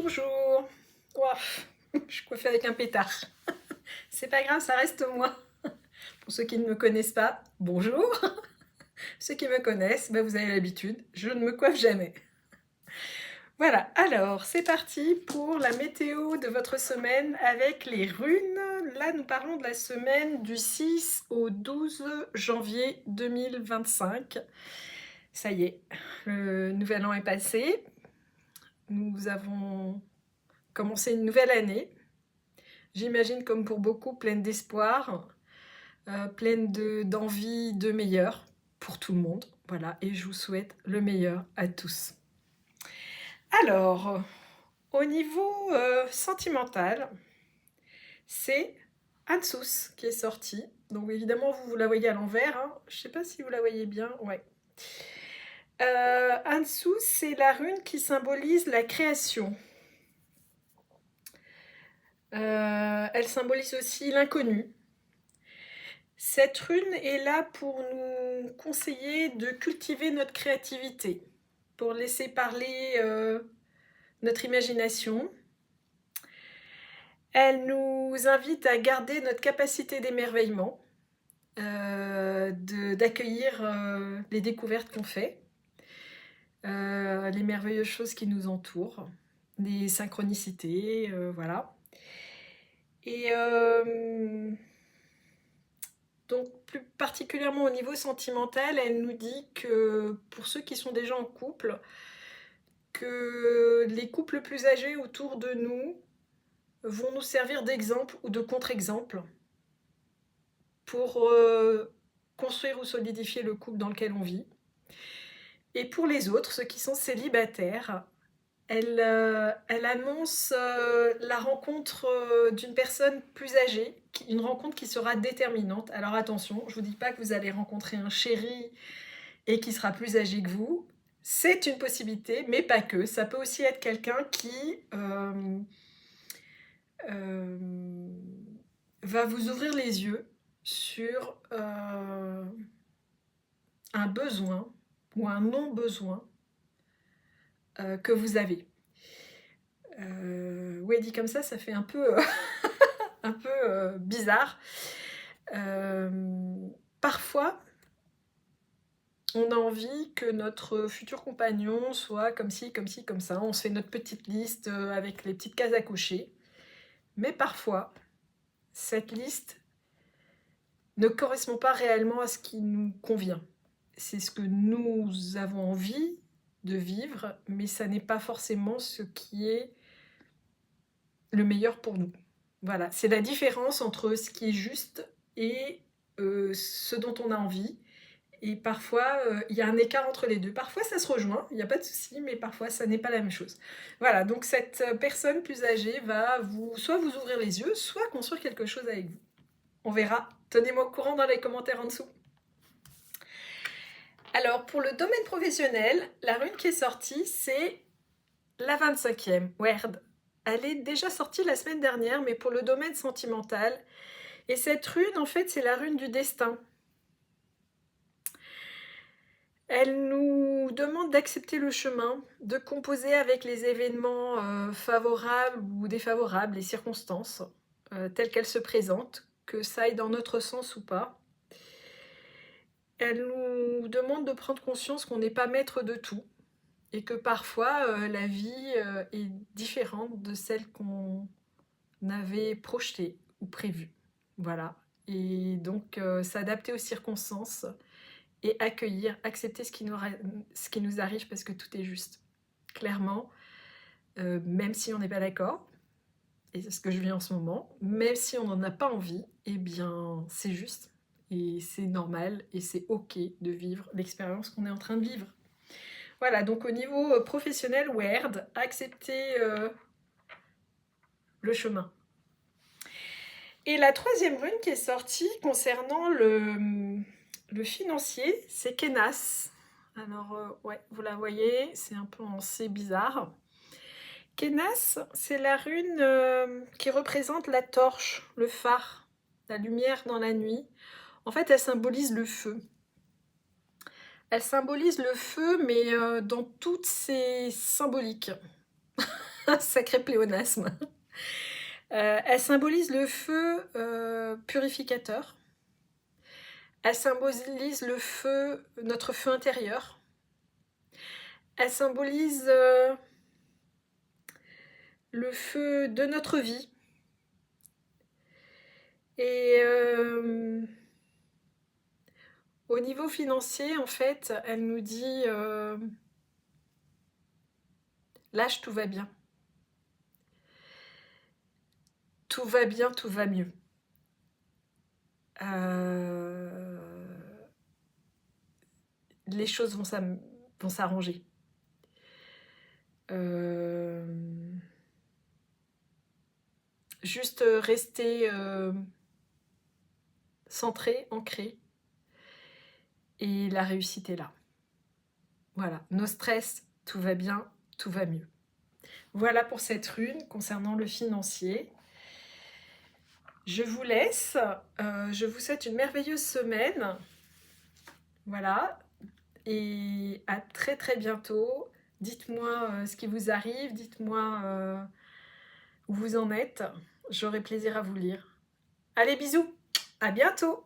Bonjour. Ouah, je suis coiffée avec un pétard. C'est pas grave, ça reste moi. Pour ceux qui ne me connaissent pas, bonjour. Ceux qui me connaissent, bah vous avez l'habitude, je ne me coiffe jamais. Voilà, alors c'est parti pour la météo de votre semaine avec les runes. Là, nous parlons de la semaine du 6 au 12 janvier 2025. Ça y est, le nouvel an est passé. Nous avons commencé une nouvelle année. J'imagine comme pour beaucoup, pleine d'espoir, pleine d'envie de meilleur pour tout le monde. Voilà, et je vous souhaite le meilleur à tous. Alors, au niveau sentimental, c'est Ansous qui est sortie. Donc évidemment, vous la voyez à l'envers. Hein. Je ne sais pas si vous la voyez bien. Ouais. Ansous, c'est la rune qui symbolise la création. Elle symbolise aussi l'inconnu. Cette rune est là pour nous conseiller de cultiver notre créativité, pour laisser parler notre imagination. Elle nous invite à garder notre capacité d'émerveillement, d'accueillir les découvertes qu'on fait, les merveilleuses choses qui nous entourent, les synchronicités, voilà. Et donc plus particulièrement au niveau sentimental, elle nous dit que pour ceux qui sont déjà en couple, que les couples plus âgés autour de nous vont nous servir d'exemple ou de contre-exemple pour construire ou solidifier le couple dans lequel on vit. Et pour les autres, ceux qui sont célibataires, elle annonce la rencontre d'une personne plus âgée, une rencontre qui sera déterminante. Alors attention, je ne vous dis pas que vous allez rencontrer un chéri et qui sera plus âgé que vous. C'est une possibilité, mais pas que. Ça peut aussi être quelqu'un qui va vous ouvrir les yeux sur un besoin ou un non-besoin que vous avez. Oui, dit comme ça fait un peu, un peu bizarre. Parfois, on a envie que notre futur compagnon soit comme ci, comme ci, comme ça. On se fait notre petite liste avec les petites cases à cocher. Mais parfois, cette liste ne correspond pas réellement à ce qui nous convient. C'est ce que nous avons envie de vivre, mais ça n'est pas forcément ce qui est le meilleur pour nous. Voilà, c'est la différence entre ce qui est juste et ce dont on a envie. Et parfois, il y a un écart entre les deux. Parfois, ça se rejoint, il n'y a pas de souci, mais parfois, ça n'est pas la même chose. Voilà, donc cette personne plus âgée va soit vous ouvrir les yeux, soit construire quelque chose avec vous. On verra. Tenez-moi au courant dans les commentaires en dessous. Alors, pour le domaine professionnel, la rune qui est sortie, c'est la 25e, Werd. Elle est déjà sortie la semaine dernière, mais pour le domaine sentimental. Et cette rune, en fait, c'est la rune du destin. Elle nous demande d'accepter le chemin, de composer avec les événements favorables ou défavorables, les circonstances telles qu'elles se présentent, que ça aille dans notre sens ou pas. Elle nous demande de prendre conscience qu'on n'est pas maître de tout et que parfois la vie est différente de celle qu'on avait projetée ou prévue. Voilà. Et donc s'adapter aux circonstances et accueillir, accepter ce qui nous arrive parce que tout est juste. Clairement, même si on n'est pas d'accord, et c'est ce que je vis en ce moment, même si on n'en a pas envie, eh bien c'est juste. Et c'est normal et c'est ok de vivre l'expérience qu'on est en train de vivre. Voilà, donc au niveau professionnel, Werd, accepter le chemin. Et la troisième rune qui est sortie concernant le financier, c'est Kenas. Alors, ouais, vous la voyez, c'est un peu en C bizarre. Kenas, c'est la rune qui représente la torche, le phare, la lumière dans la nuit. En fait, elle symbolise le feu. Elle symbolise le feu, mais dans toutes ses symboliques. Un sacré pléonasme. Elle symbolise le feu purificateur. Elle symbolise le feu, notre feu intérieur. Elle symbolise le feu de notre vie. Et au niveau financier, en fait, elle nous dit lâche, tout va bien. Tout va bien, tout va mieux. Les choses vont s'arranger. Juste rester centré, ancré, et la réussite est là. Voilà, no stress, tout va bien, tout va mieux. Voilà pour cette rune concernant le financier. Je vous laisse, je vous souhaite une merveilleuse semaine. Voilà, et à très très bientôt. Dites-moi ce qui vous arrive, dites-moi où vous en êtes. J'aurai plaisir à vous lire. Allez, bisous, à bientôt.